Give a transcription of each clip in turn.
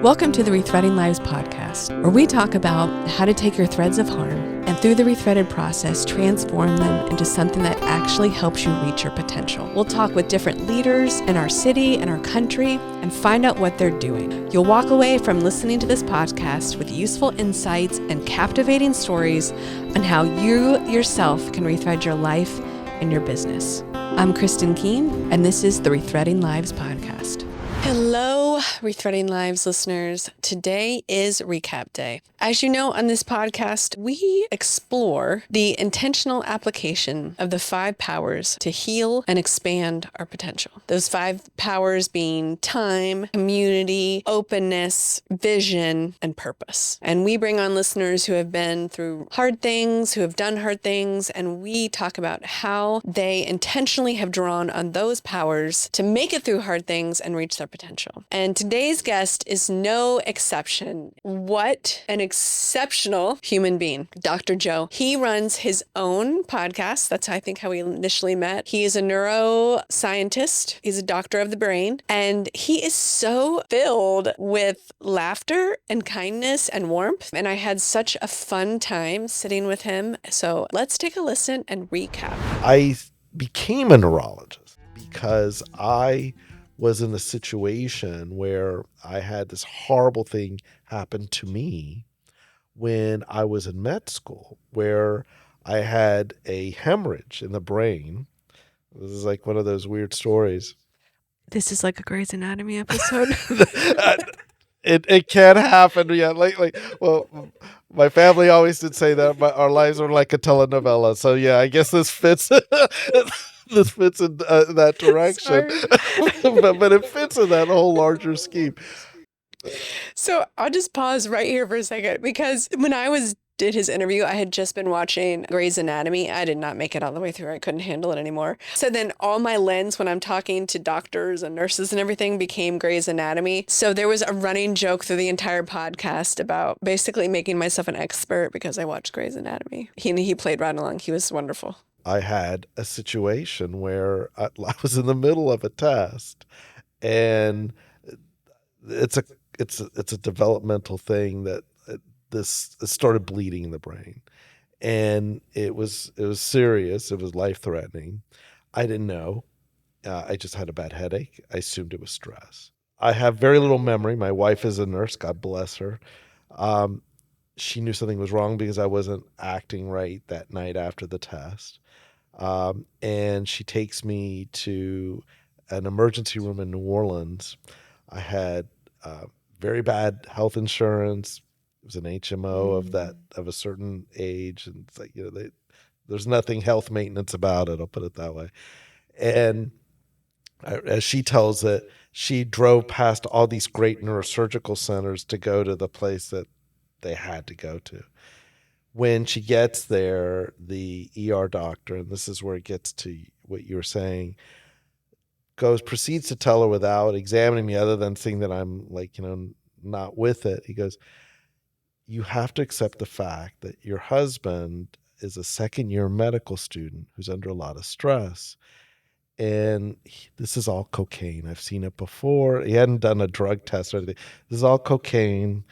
Welcome to the Rethreading Lives podcast, where we talk about how to take your threads of harm and through the rethreaded process, transform them into something that actually helps you reach your potential. We'll talk with different leaders in our city and our country and find out what they're doing. You'll walk away from listening to this podcast with useful insights and captivating stories on how you yourself can rethread your life and your business. I'm Kristin Keen, and this is the Rethreading Lives podcast. Hello, Rethreading Lives listeners. Today is recap day. As you know, on this podcast, we explore the intentional application of the 5 powers to heal and expand our potential. Those 5 powers being time, community, openness, vision, and purpose. And we bring on listeners who have been through hard things, who have done hard things, and we talk about how they intentionally have drawn on those powers to make it through hard things and reach their potential. And today's guest is no exception. What an exceptional human being, Dr. Joe. He runs his own podcast. That's, I think, how we initially met. He is a neuroscientist. He's a doctor of the brain. And he is so filled with laughter and kindness and warmth. And I had such a fun time sitting with him. So let's take a listen and recap. I became a neurologist because I was in a situation where I had this horrible thing happen to me when I was in med school, where I had a hemorrhage in the brain. This is like one of those weird stories. This is like a Grey's Anatomy episode. It can happen. Yeah, well, my family always did say that our lives are like a telenovela. So yeah, I guess this fits. This fits in that direction, but it fits in that whole larger scheme. So I'll just pause right here for a second, because when I did his interview, I had just been watching Grey's Anatomy. I did not make it all the way through. I couldn't handle it anymore. So then all my lens when I'm talking to doctors and nurses and everything became Grey's Anatomy. So there was a running joke through the entire podcast about basically making myself an expert because I watched Grey's Anatomy. He played right along. He was wonderful. I had a situation where I was in the middle of a test, and it's a developmental thing that it started bleeding in the brain, and it was serious. It was life-threatening. I didn't know. I just had a bad headache. I assumed it was stress. I have very little memory. My wife is a nurse. God bless her. She knew something was wrong because I wasn't acting right that night after the test. And she takes me to an emergency room in New Orleans. I had very bad health insurance. It was an HMO of a certain age, and it's like, there's nothing health maintenance about it. I'll put it that way. And as she tells it, she drove past all these great neurosurgical centers to go to the place that they had to go to. When she gets there, the ER doctor, and this is where it gets to what you were saying, proceeds to tell her without examining me, other than seeing that I'm not with it. He goes, "You have to accept the fact that your husband is a second-year medical student who's under a lot of stress. And this is all cocaine. I've seen it before. He hadn't done a drug test or anything. This is all cocaine.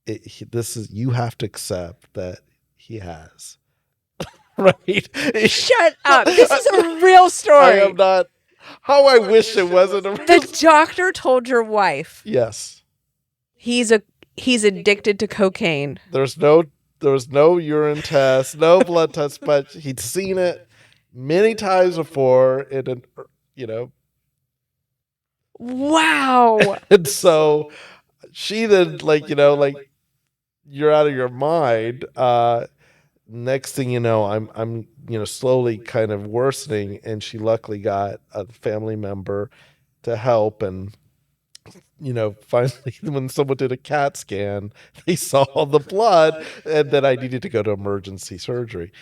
You have to accept that he has." Right? Shut up. This is a real story. I am not. How I wish it wasn't a real The doctor told your wife Yes. he's addicted to cocaine. There was no urine test, no blood test, but he'd seen it many times before Wow. And so she then you're out of your mind. Next thing you know, I'm slowly kind of worsening, and she luckily got a family member to help. And finally, when someone did a CAT scan, they saw the blood, and then I needed to go to emergency surgery.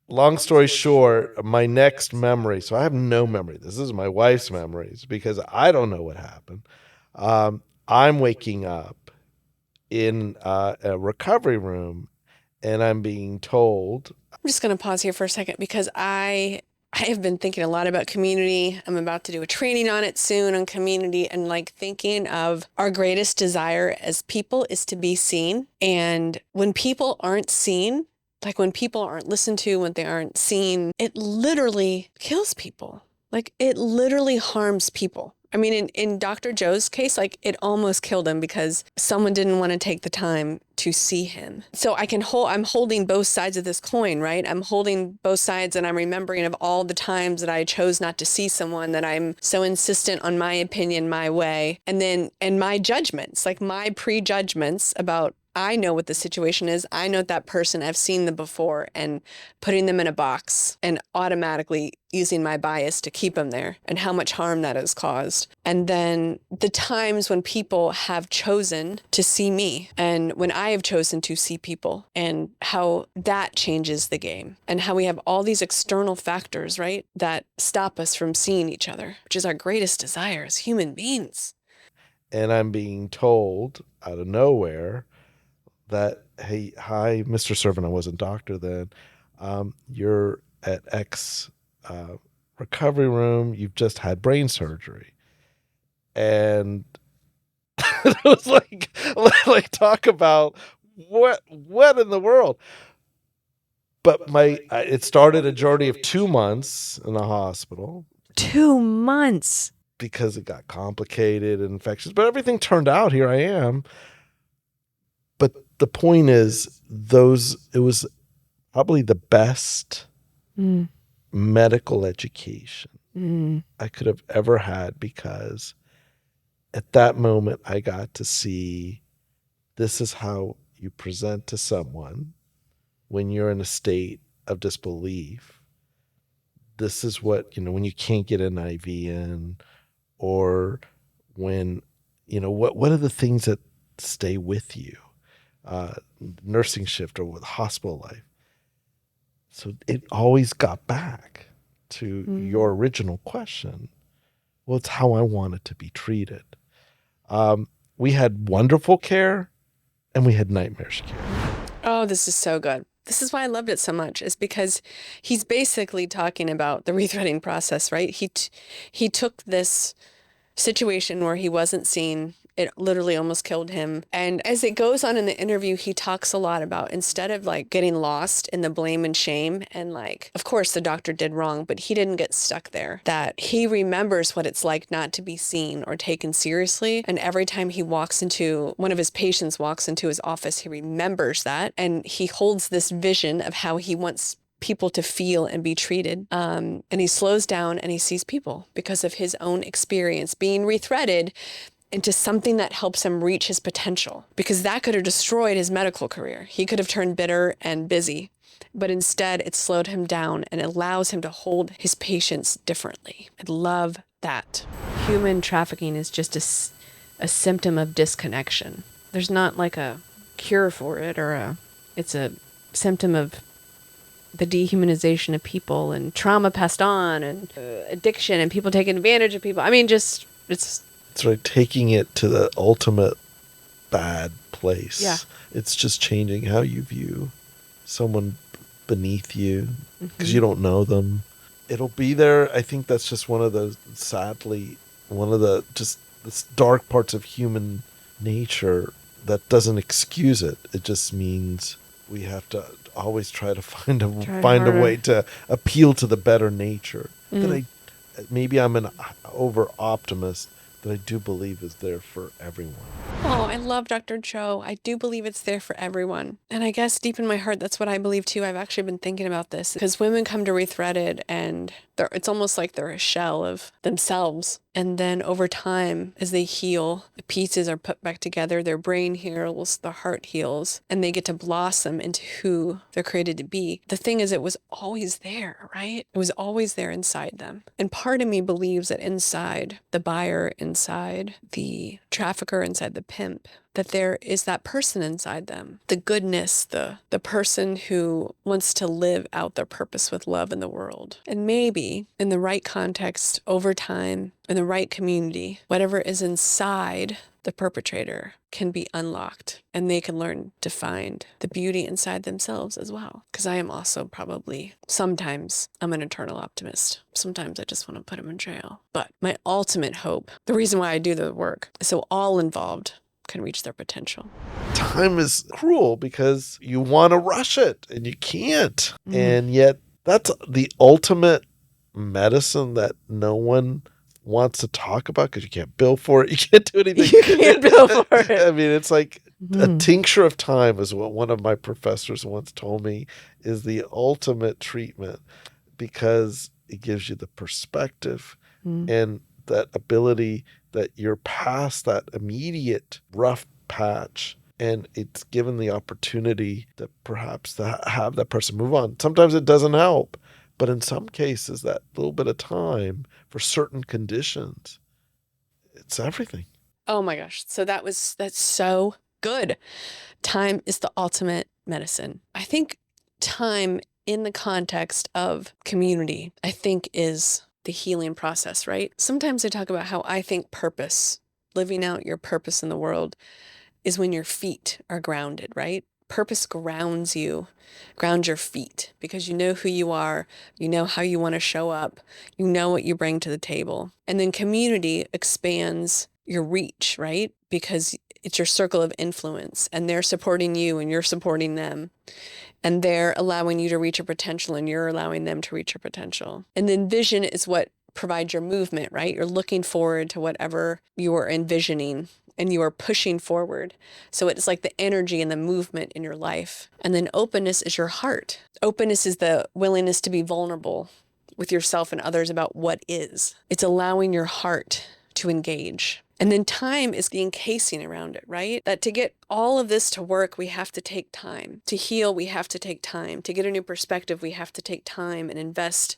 Long story short, my next memory, so I have no memory. This is my wife's memories because I don't know what happened. I'm waking up in a recovery room, and I'm being told. I'm just going to pause here for a second because I I have been thinking a lot about community. I'm about to do a training on it soon on community, and like thinking of our greatest desire as people is to be seen. And when people aren't seen, like when people aren't listened to, when they aren't seen, it literally kills people. Like it literally harms people. I mean, in Dr. Joe's case, like it almost killed him because someone didn't want to take the time to see him. So I'm holding both sides of this coin, right? I'm holding both sides, and I'm remembering of all the times that I chose not to see someone, that I'm so insistent on my opinion, my way, and my judgments, like my prejudgments about, I know what the situation is. I know that person. I've seen them before, and putting them in a box and automatically using my bias to keep them there, and how much harm that has caused. And then the times when people have chosen to see me, and when I have chosen to see people, and how that changes the game, and how we have all these external factors, right, that stop us from seeing each other, which is our greatest desire as human beings. And I'm being told out of nowhere that, hey, hi, Mr. Servant, I wasn't doctor then. You're at X recovery room. You've just had brain surgery. And it was like talk about what in the world. But it started a journey of 2 months in the hospital 2 months. because it got complicated and infectious. But everything turned out. Here I am. But the point is, it was probably the best medical education I could have ever had, because at that moment I got to see, this is how you present to someone when you're in a state of disbelief. This is what, when you can't get an IV in, or when, what are the things that stay with you? Nursing shift or with hospital life. So it always got back to your original question. Well, it's how I wanted to be treated. We had wonderful care, and we had nightmarish care. Oh, this is so good. This is why I loved it so much, is because he's basically talking about the rethreading process, right? He took this situation where he wasn't seen. It literally almost killed him. And as it goes on in the interview, he talks a lot about, instead of like getting lost in the blame and shame, and like, of course the doctor did wrong, but he didn't get stuck there, that he remembers what it's like not to be seen or taken seriously. And every time one of his patients walks into his office, he remembers that. And he holds this vision of how he wants people to feel and be treated. And he slows down and he sees people because of his own experience being rethreaded into something that helps him reach his potential, because that could have destroyed his medical career. He could have turned bitter and busy, but instead it slowed him down and allows him to hold his patients differently. I love that. Human trafficking is just a symptom of disconnection. There's not like a cure for it, it's a symptom of the dehumanization of people, and trauma passed on, and addiction, and people taking advantage of people. I mean, It's like taking it to the ultimate bad place. Yeah. It's just changing how you view someone beneath you, because you don't know them. It'll be there. I think that's just one of the dark parts of human nature that doesn't excuse it. It just means we have to always try to find a way to appeal to the better nature. Maybe I'm an over optimist, that I do believe is there for everyone. Oh, I love Dr. Joe. I do believe it's there for everyone. And I guess deep in my heart, that's what I believe too. I've actually been thinking about this, because women come to rethreaded, and it's almost like they're a shell of themselves. And then over time, as they heal, the pieces are put back together, their brain heals, the heart heals, and they get to blossom into who they're created to be. The thing is, it was always there, right? It was always there inside them. And part of me believes that inside the buyer, inside the trafficker, inside the pimp, that there is that person inside them, the goodness, the person who wants to live out their purpose with love in the world. And maybe in the right context, over time, in the right community, whatever is inside the perpetrator can be unlocked and they can learn to find the beauty inside themselves as well. Because I am also probably, sometimes I'm an eternal optimist. Sometimes I just want to put them in jail. But my ultimate hope, the reason why I do the work, is so all involved can reach their potential. Time is cruel because you want to rush it and you can't. And yet that's the ultimate medicine that no one wants to talk about because you can't bill for it. You can't do anything. You can't bill for it. I mean, it's like a tincture of time is what one of my professors once told me is the ultimate treatment because it gives you the perspective and that ability that you're past that immediate rough patch. And it's given the opportunity to perhaps have that person move on. Sometimes it doesn't help. But in some cases, that little bit of time for certain conditions, it's everything. Oh my gosh. So that's so good. Time is the ultimate medicine. I think time in the context of community, I think is the healing process, right? Sometimes I talk about how I think purpose, living out your purpose in the world, is when your feet are grounded, right? Purpose grounds you, ground your feet, because you know who you are, you know how you want to show up, you know what you bring to the table. And then community expands your reach, right? Because it's your circle of influence and they're supporting you and you're supporting them. And they're allowing you to reach your potential and you're allowing them to reach your potential. And then vision is what provides your movement, right? You're looking forward to whatever you are envisioning and you are pushing forward. So it's like the energy and the movement in your life. And then openness is your heart. Openness is the willingness to be vulnerable with yourself and others about what is. It's allowing your heart to engage. And then time is the encasing around it, right? That to get all of this to work, we have to take time. To heal, we have to take time. To get a new perspective, we have to take time and invest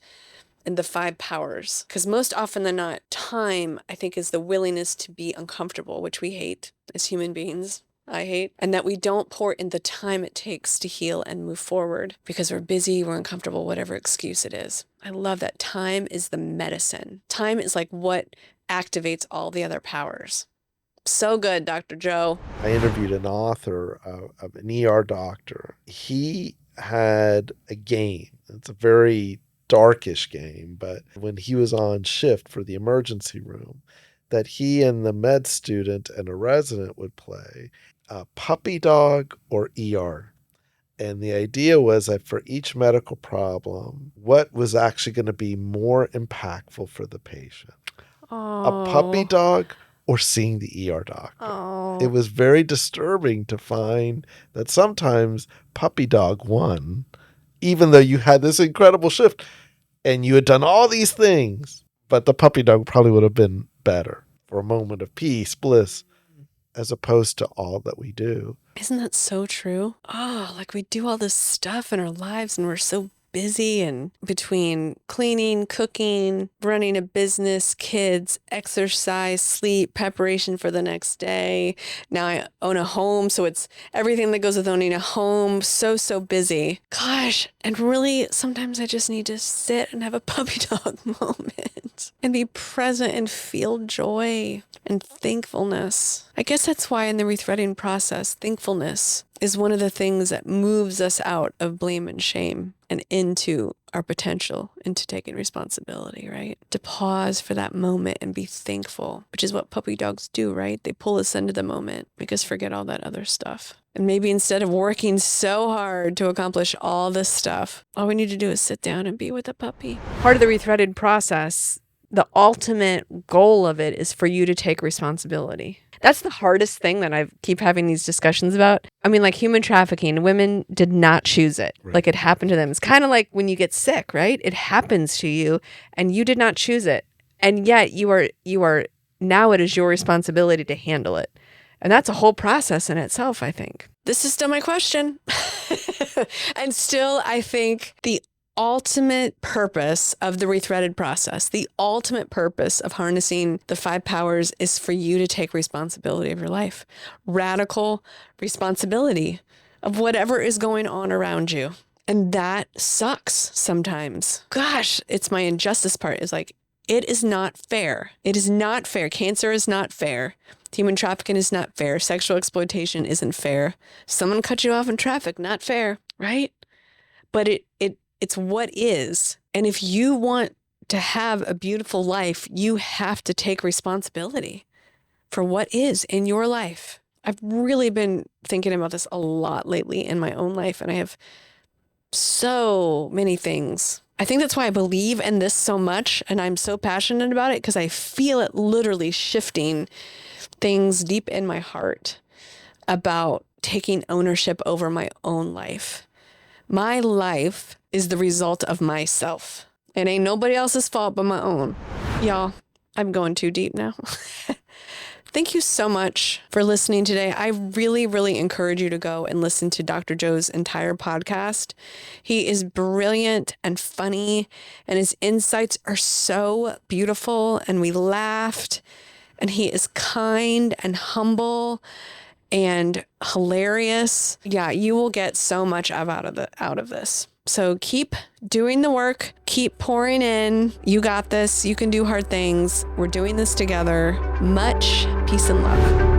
in the 5 powers. Because most often than not, time, I think, is the willingness to be uncomfortable, which we hate as human beings. I hate. And that we don't pour in the time it takes to heal and move forward because we're busy, we're uncomfortable, whatever excuse it is. I love that time is the medicine. Time is like what activates all the other powers. So good, Dr. Joe. I interviewed an author of an ER doctor. He had a game. It's a very darkish game, but when he was on shift for the emergency room, that he and the med student and a resident would play puppy dog or ER. And the idea was that for each medical problem, what was actually going to be more impactful for the patient? A puppy dog or seeing the ER doctor? It was very disturbing to find that sometimes puppy dog won, even though you had this incredible shift and you had done all these things, but the puppy dog probably would have been better for a moment of peace, bliss, as opposed to all that we do. Isn't that so true? Oh, like we do all this stuff in our lives and we're so busy, and between cleaning, cooking, running a business, kids, exercise, sleep, preparation for the next day. Now I own a home, so it's everything that goes with owning a home. So busy. Gosh, and really sometimes I just need to sit and have a puppy dog moment and be present and feel joy and thankfulness. I guess that's why in the rethreading process, thankfulness is one of the things that moves us out of blame and shame and into our potential, into taking responsibility, right? To pause for that moment and be thankful, which is what puppy dogs do, right? They pull us into the moment, make us forget all that other stuff. And maybe instead of working so hard to accomplish all this stuff, all we need to do is sit down and be with a puppy. Part of the rethreaded process, the ultimate goal of it is for you to take responsibility. That's the hardest thing that I keep having these discussions about. I mean, like human trafficking, women did not choose it. Right. Like it happened to them. It's kind of like when you get sick, right? It happens to you and you did not choose it. And yet you are now it is your responsibility to handle it. And that's a whole process in itself, I think. This is still my question. And still, I think the ultimate purpose of the rethreaded process, the ultimate purpose of harnessing the 5 powers is for you to take responsibility of your life. Radical responsibility of whatever is going on around you. And that sucks sometimes. Gosh, it's my injustice part is like, it is not fair. It is not fair. Cancer is not fair Human trafficking is not fair. Sexual exploitation isn't fair. Someone cut you off in traffic, not fair, right? But it's what is. And if you want to have a beautiful life, you have to take responsibility for what is in your life. I've really been thinking about this a lot lately in my own life, and I have so many things. I think that's why I believe in this so much, and I'm so passionate about it, because I feel it literally shifting things deep in my heart about taking ownership over my own life. My life is the result of myself. It ain't nobody else's fault but my own. Y'all, I'm going too deep now. Thank you so much for listening today. I really, really encourage you to go and listen to Dr. Joe's entire podcast. He is brilliant and funny, and his insights are so beautiful, and we laughed, and he is kind and humble and hilarious. Yeah, you will get so much out of this. So keep doing the work, keep pouring in. You got this. You can do hard things. We're doing this together. Much peace and love.